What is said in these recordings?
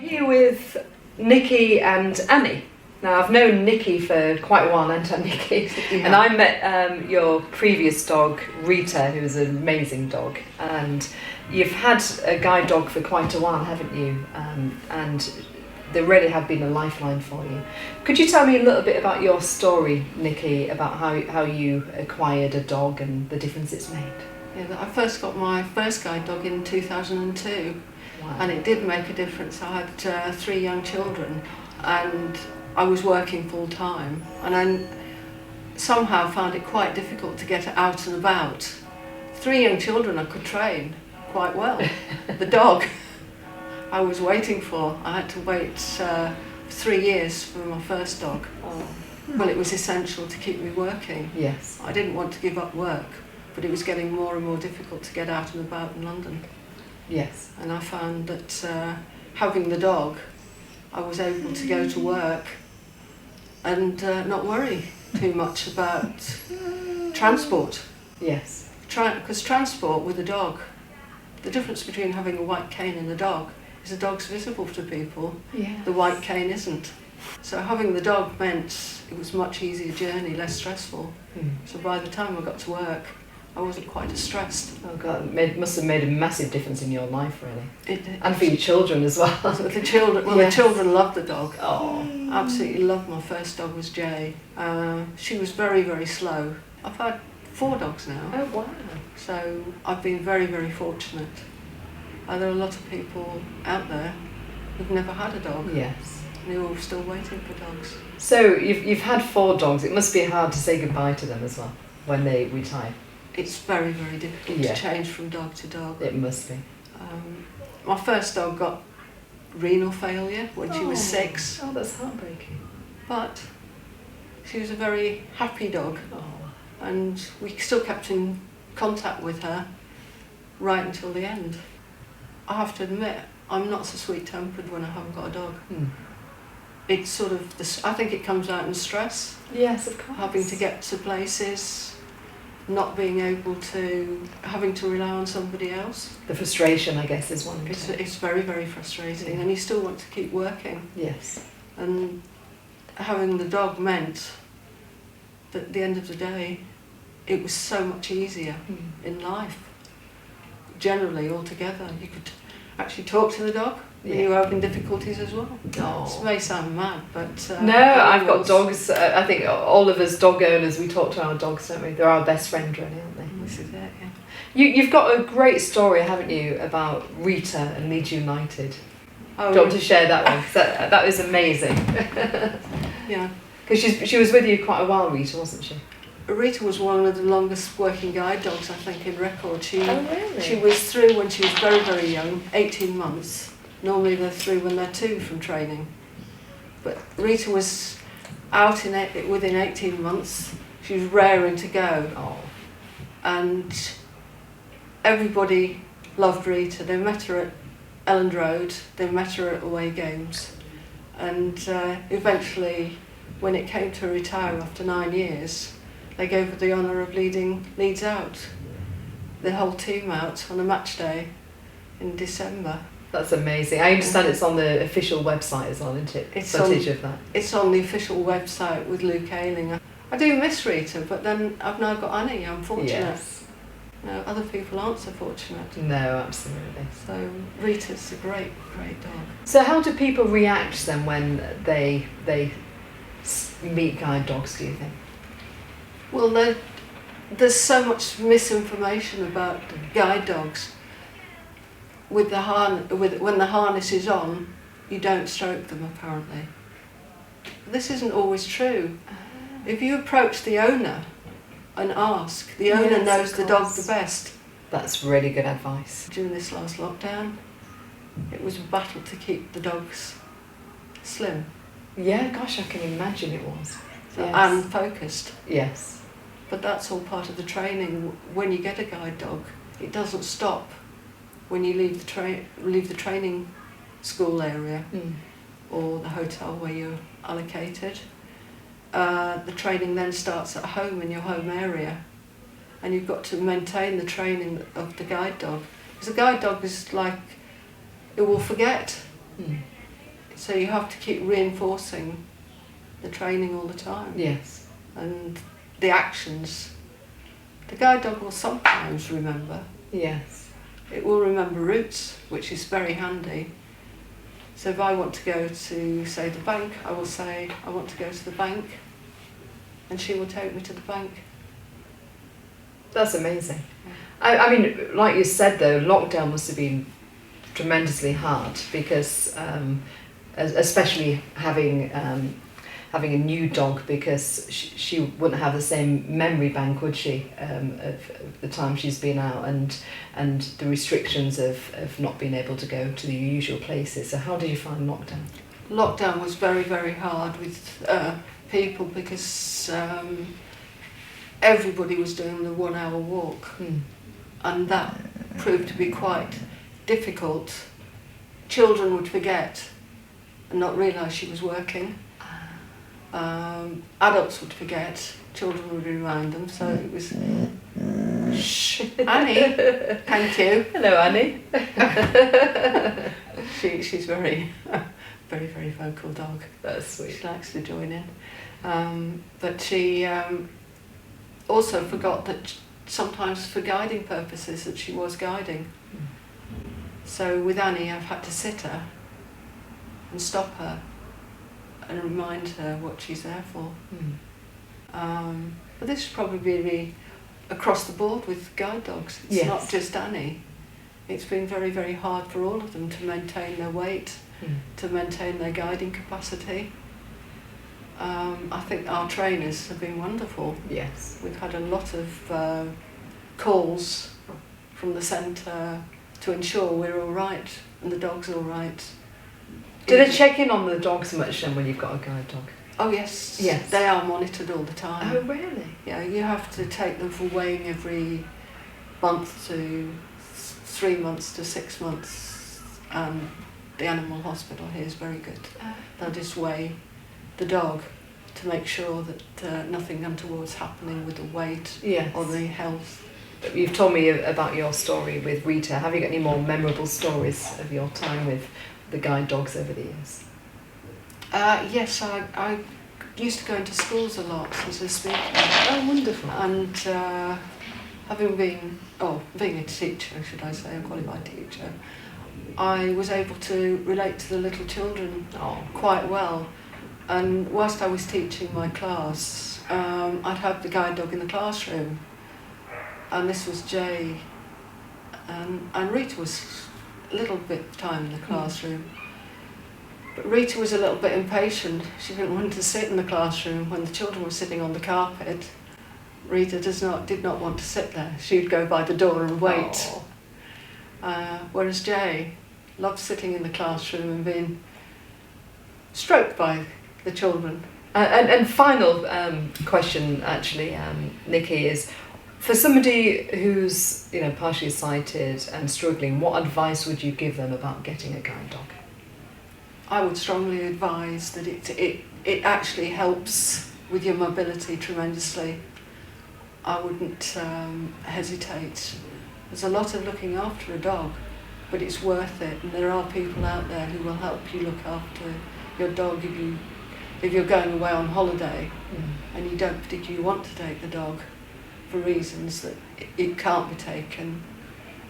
Here with Nikki and Annie. Now, I've known Nikki for quite a while, haven't I, Nikki? Yeah. And I met your previous dog, Rita, who was an amazing dog. And you've had a guide dog for quite a while, haven't you? And they really have been a lifeline for you. Could you tell me a little bit about your story, Nikki, about how you acquired a dog and the difference it's made? Yeah, I first got my first guide dog in 2002. Wow. And it did make a difference. I had 3 young children and I was working full time, and I somehow found it quite difficult to get out and about. 3 young children I could train quite well. The dog I was waiting for, I had to wait 3 years for my first dog. Oh. Well, it was essential to keep me working. Yes. I didn't want to give up work, but it was getting more and more difficult to get out and about in London. Yes. And I found that having the dog, I was able to go to work and not worry too much about transport. Yes. Because transport with a dog, the difference between having a white cane and a dog is the dog's visible to people, Yes. the white cane isn't. So having the dog meant it was a much easier journey, less stressful. So by the time I got to work, I wasn't quite as stressed. Oh God, it must have made a massive difference in your life, really. And for your children as well. The children, well, Yes. The children loved the dog. Oh. Absolutely loved my first dog was Jay. She was very, very slow. I've had 4 dogs now, Oh wow. so I've been very, very fortunate. There are a lot of people out there who've never had a dog. Yes. And who are still waiting for dogs. So you've had 4 dogs. It must be hard to say goodbye to them as well when they retire. It's very, very difficult Yeah. to change from dog to dog. It must be. My first dog got renal failure when she was 6, Oh, that's heartbreaking. but she was a very happy dog. Oh. And we still kept in contact with her right until the end. I have to admit, I'm not so sweet-tempered when I haven't got a dog. It's sort of, I think it comes out in stress, Yes, of course. having to get to places, not being able to, having to rely on somebody else. The frustration, I guess, is one. It's very, very frustrating, Yeah. and you still want to keep working. Yes. And having the dog meant that at the end of the day, it was so much easier in life. Generally, altogether, you could actually talk to the dog when you were having difficulties as well. Oh. This may sound mad, but No, I've got dogs. I think all of us dog owners, we talk to our dogs, don't we? They're our best friend, really, aren't they? This is it, yeah. You've got a great story, haven't you, about Rita and Leeds United? Oh, Do you want to share that one? 'Cause that was amazing. yeah. Because she was with you quite a while, Rita, wasn't she? Rita was one of the longest working guide dogs, I think, in record. She Really? was through when she was very, very young, 18 months. Normally they're through when they're 2 from training. But Rita was out within 18 months. She was raring to go. Oh. And everybody loved Rita. They met her at Elland Road, they met her at away games. And eventually, when it came to retire after 9 years, they gave her the honour of leading Leeds out, the whole team out on a match day in December. That's amazing. I understand it's on the official website as well, isn't it? It's Footage of that. It's on the official website with Luke Ayling. I do miss Rita, but then I've now got Annie. I'm fortunate. Yes. No, other people aren't so fortunate. No, absolutely. So Rita's a great, great dog. So how do people react then when they meet guide dogs, do you think? Well, there's so much misinformation about guide dogs. When the harness is on, you don't stroke them, apparently. This isn't always true. If you approach the owner and ask, the owner Yes, knows of the dog course. the best. That's really good advice. During this last lockdown, it was a battle to keep the dogs slim Yeah, gosh, I can imagine it was. Yes. and focused. Yes. But that's all part of the training. When you get a guide dog, it doesn't stop when you leave the training school area or the hotel where you're allocated. The training then starts at home in your home area, and you've got to maintain the training of the guide dog. Because a guide dog is like, it will forget. So you have to keep reinforcing the training all the time. Yes. And the actions. The guide dog will sometimes remember. Yes. It will remember routes, which is very handy. So if I want to go to, say, the bank, I will say, I want to go to the bank, and she will take me to the bank. That's amazing. I mean, like you said though, lockdown must have been tremendously hard because, especially having a new dog, because she wouldn't have the same memory bank, would she, of the time she's been out, and the restrictions of not being able to go to the usual places. So how did you find lockdown? Lockdown was very, very hard with people because everybody was doing the 1 hour walk, and that proved to be quite difficult. Children would forget and not realise she was working. Adults would forget, children would remind them, so it was... Shh, Annie, thank you. Hello, Annie. She's very, very, very vocal dog. That's sweet. She likes to join in. But she also forgot that sometimes for guiding purposes that she was guiding. So with Annie, I've had to sit her and stop her and remind her what she's there for. But this should probably be across the board with guide dogs. It's not just Annie. It's been very, very hard for all of them to maintain their weight, to maintain their guiding capacity. I think our trainers have been wonderful. Yes. We've had a lot of calls from the centre to ensure we're all right and the dog's all right. Do they check in on the dogs much then when you've got a guide dog? Oh yes, yes. They are monitored all the time. Oh really? Yeah, you have to take them for weighing every month to 3 months to 6 months. The animal hospital here is very good. They'll just weigh the dog to make sure that nothing untoward's happening with the weight or the health. You've told me about your story with Rita. Have you got any more memorable stories of your time with the guide dogs over the years? Yes, I used to go into schools a lot as a speaker. Oh, wonderful. And being a teacher, should I say, a qualified teacher, I was able to relate to the little children quite well. And whilst I was teaching my class, I'd have the guide dog in the classroom. And this was Jay. And Rita was a little bit time in the classroom. But Rita was a little bit impatient. She didn't want to sit in the classroom when the children were sitting on the carpet. Rita did not want to sit there. She'd go by the door and wait. Whereas Jay loved sitting in the classroom and being stroked by the children. And final question, actually, Nikki, is for somebody who's partially sighted and struggling, what advice would you give them about getting a guide dog? I would strongly advise that it actually helps with your mobility tremendously. I wouldn't hesitate. There's a lot of looking after a dog, but it's worth it, and there are people out there who will help you look after your dog if you're going away on holiday and you don't particularly want to take the dog for reasons that it can't be taken,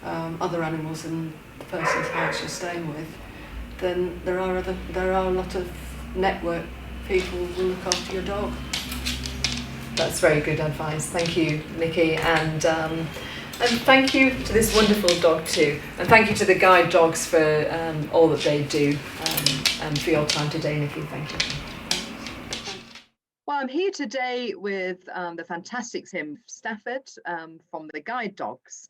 other animals in the person's house you're staying with. Then there are a lot of network people who will look after your dog. That's very good advice. Thank you, Nikki, and thank you to this wonderful dog too, and thank you to the guide dogs for all that they do, and for your time today, Nikki. Thank you. Well, I'm here today with the fantastic Tim Stafford from the guide dogs.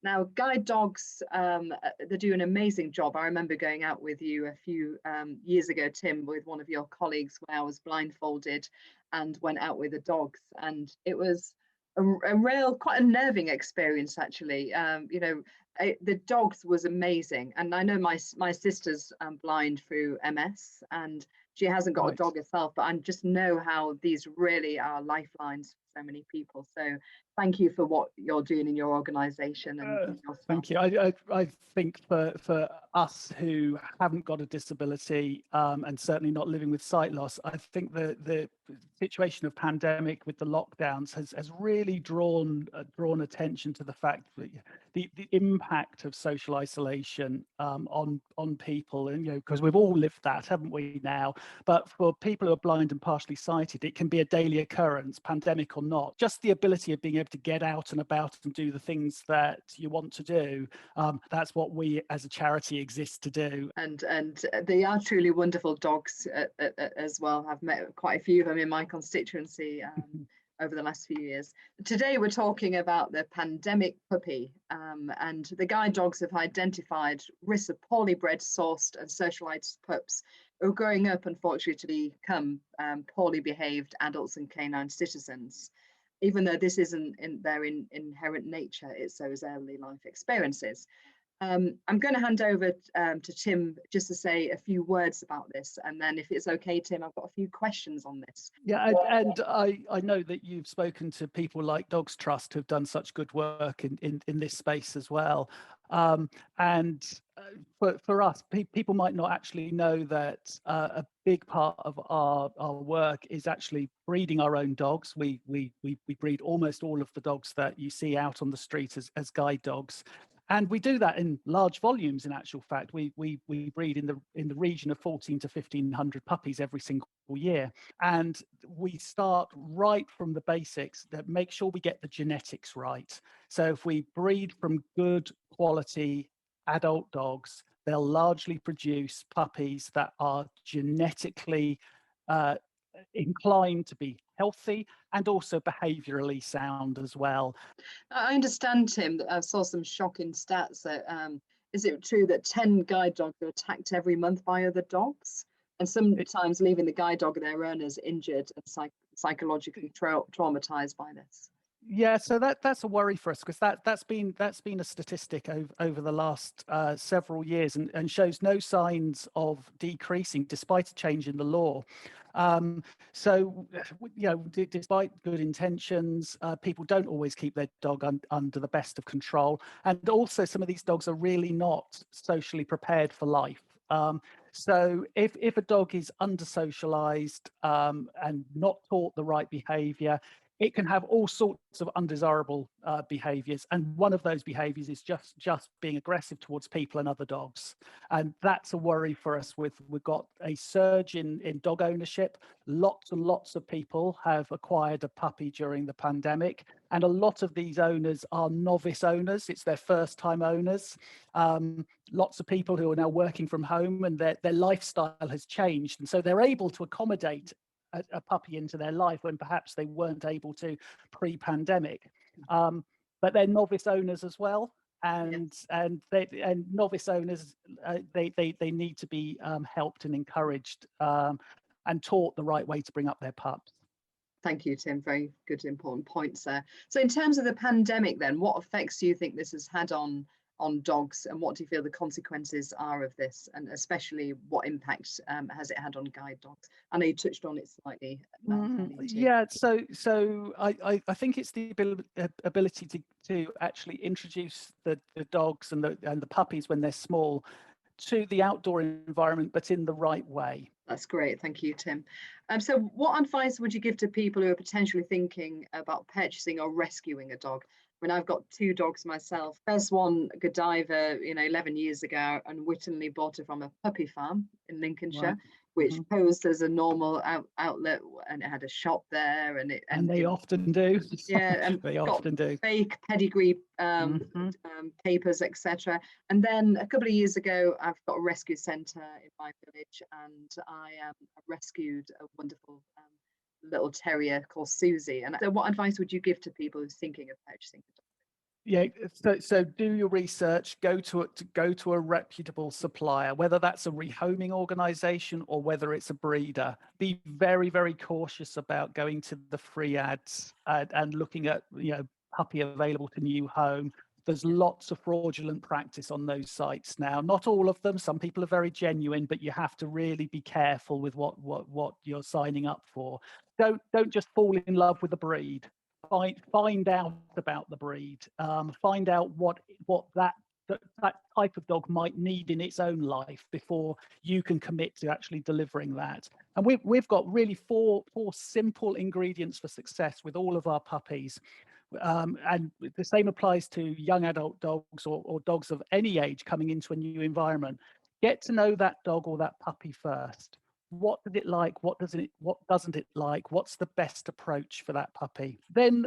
Now, guide dogs, they do an amazing job. I remember going out with you a few years ago, Tim, with one of your colleagues when I was blindfolded and went out with the dogs. And it was a quite unnerving experience, actually. The dogs was amazing. And I know my sister's blind through MS, and she hasn't got a dog herself, but I just know how these really are lifelines for so many people. So thank you for what you're doing in your organisation and your staff. Thank you. I think for us who haven't got a disability and certainly not living with sight loss, I think the situation of pandemic with the lockdowns has really drawn attention to the fact that the impact of social isolation on people, and because we've all lived that, haven't we now? But for people who are blind and partially sighted, it can be a daily occurrence, pandemic or not. Just the ability of being able to get out and about and do the things that you want to do, that's what we as a charity exist to do. And they are truly wonderful dogs as well. I've met quite a few of them in my constituency over the last few years. Today we're talking about the pandemic puppy, and the guide dogs have identified risks of poorly bred, sourced and socialised pups who are growing up, unfortunately, to become poorly behaved adults and canine citizens. Even though this isn't in their inherent nature, it's those early life experiences. I'm going to hand over to Tim just to say a few words about this, and then if it's okay, Tim, I've got a few questions on this. Yeah, and I know that you've spoken to people like Dogs Trust who've done such good work in this space as well. And for us, people might not actually know that a big part of our work is actually breeding our own dogs. We breed almost all of the dogs that you see out on the street as guide dogs. And we do that in large volumes. In actual fact, we breed in the region of 14 to 1500 puppies every single year, and we start right from the basics that make sure we get the genetics right. So if we breed from good quality adult dogs, they'll largely produce puppies that are genetically inclined to be healthy and also behaviorally sound as well. I understand, Tim, that I saw some shocking stats that is it true that 10 guide dogs are attacked every month by other dogs, and sometimes leaving the guide dog and their owners injured and psychologically traumatized by this? Yeah, so that's a worry for us, because that's been a statistic over the last several years, and shows no signs of decreasing despite a change in the law. So despite good intentions, people don't always keep their dog under the best of control, and also some of these dogs are really not socially prepared for life. So if a dog is under socialized and not taught the right behavior, it can have all sorts of undesirable behaviors, and one of those behaviors is just being aggressive towards people and other dogs, and that's a worry for us. We've got a surge in dog ownership. Lots and lots of people have acquired a puppy during the pandemic, and a lot of these owners are novice owners. It's their first time owners. Lots of people who are now working from home, and their lifestyle has changed, and so they're able to accommodate a puppy into their life when perhaps they weren't able to pre-pandemic. But they're novice owners as well, and novice owners they need to be helped and encouraged and taught the right way to bring up their pups. Thank you, Tim. Very good, important points there. So in terms of the pandemic then, what effects do you think this has had on dogs, and what do you feel the consequences are of this, and especially what impact has it had on guide dogs? I know you touched on it slightly. Yeah, so I think it's the ability to actually introduce the dogs and the puppies when they're small to the outdoor environment, but in the right way. That's great. Thank you, Tim. So what advice would you give to people who are potentially thinking about purchasing or rescuing a dog? I mean, I've got 2 dogs myself. First one, Godiva, 11 years ago, unwittingly bought her from a puppy farm in Lincolnshire, right, which posed as a normal outlet, and it had a shop there, and they often do. Yeah, and they often do. Fake pedigree papers, etc. And then a couple of years ago, I've got a rescue centre in my village, and I rescued a wonderful little terrier called Susie. And so what advice would you give to people who's thinking of purchasing a dog? Yeah, so do your research, go to a reputable supplier, whether that's a rehoming organisation or whether it's a breeder. Be very, very cautious about going to the free ads and looking at puppy available to new home. There's lots of fraudulent practice on those sites now. Not all of them. Some people are very genuine, but you have to really be careful with what you're signing up for. Don't just fall in love with a breed. find out about the breed, find out what that type of dog might need in its own life before you can commit to actually delivering that. And we've got really four simple ingredients for success with all of our puppies. And the same applies to young adult dogs or dogs of any age coming into a new environment. Get to know that dog or that puppy first. What does it like? What doesn't it like? What's the best approach for that puppy? Then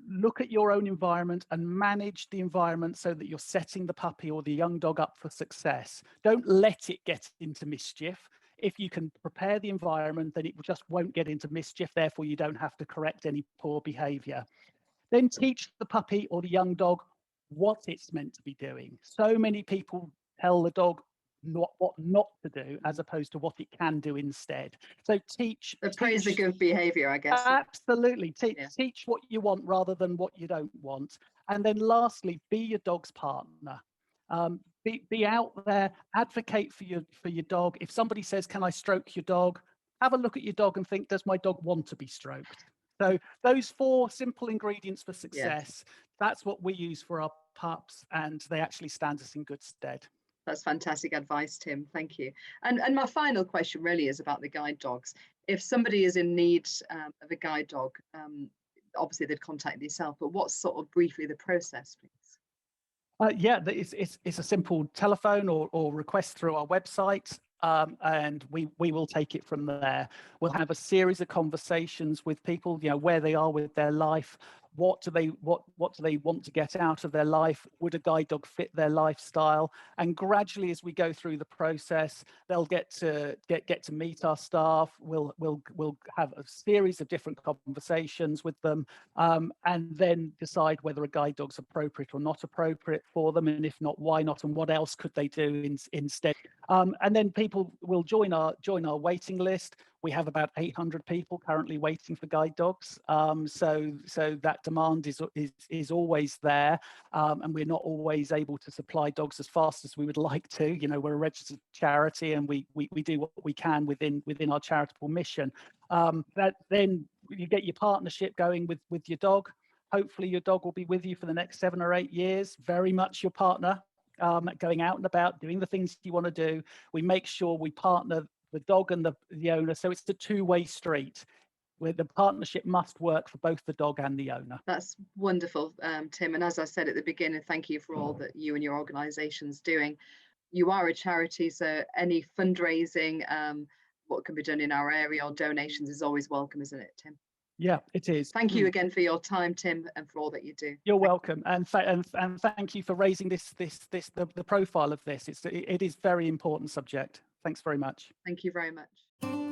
look at your own environment and manage the environment so that you're setting the puppy or the young dog up for success. Don't let it get into mischief. If you can prepare the environment, then it just won't get into mischief. Therefore, you don't have to correct any poor behavior. Then teach the puppy or the young dog what it's meant to be doing. So many people tell the dog what not to do as opposed to what it can do instead. So teach praise the good behavior, I guess. Absolutely. Teach what you want rather than what you don't want. And then lastly, be your dog's partner. Be out there, advocate for your dog. If somebody says, "Can I stroke your dog?" have a look at your dog and think, does my dog want to be stroked? So those four simple ingredients for success, that's what we use for our pups, and they actually stand us in good stead. That's fantastic advice, Tim. Thank you. And my final question really is about the guide dogs. If somebody is in need of a guide dog, obviously they'd contact yourself, but what's sort of briefly the process, please? It's a simple telephone or request through our website. And we will take it from there. We'll have a series of conversations with people, where they are with their life, what do they want to get out of their life, would a guide dog fit their lifestyle, and gradually as we go through the process, they'll get to meet our staff. We'll have a series of different conversations with them, and then decide whether a guide dog's appropriate or not appropriate for them, and if not, why not, and what else could they do instead. And then people will join our waiting list. We have about 800 people currently waiting for guide dogs. So that demand is always there, and we're not always able to supply dogs as fast as we would like to. We're a registered charity, and we do what we can within our charitable mission. That then you get your partnership going with your dog. Hopefully your dog will be with you for the next 7 or 8 years. Very much your partner. Going out and about, doing the things you want to do. We make sure we partner the dog and the owner, so it's a two-way street where the partnership must work for both the dog and the owner. That's wonderful, Tim. And as I said at the beginning, thank you for all that you and your organisation's doing. You are a charity, so any fundraising, what can be done in our area or donations is always welcome, isn't it, Tim? Yeah, it is. Thank you again for your time, Tim, and for all that you do. You're welcome, and thank you for raising the profile of this. It is very important subject. Thanks very much. Thank you very much.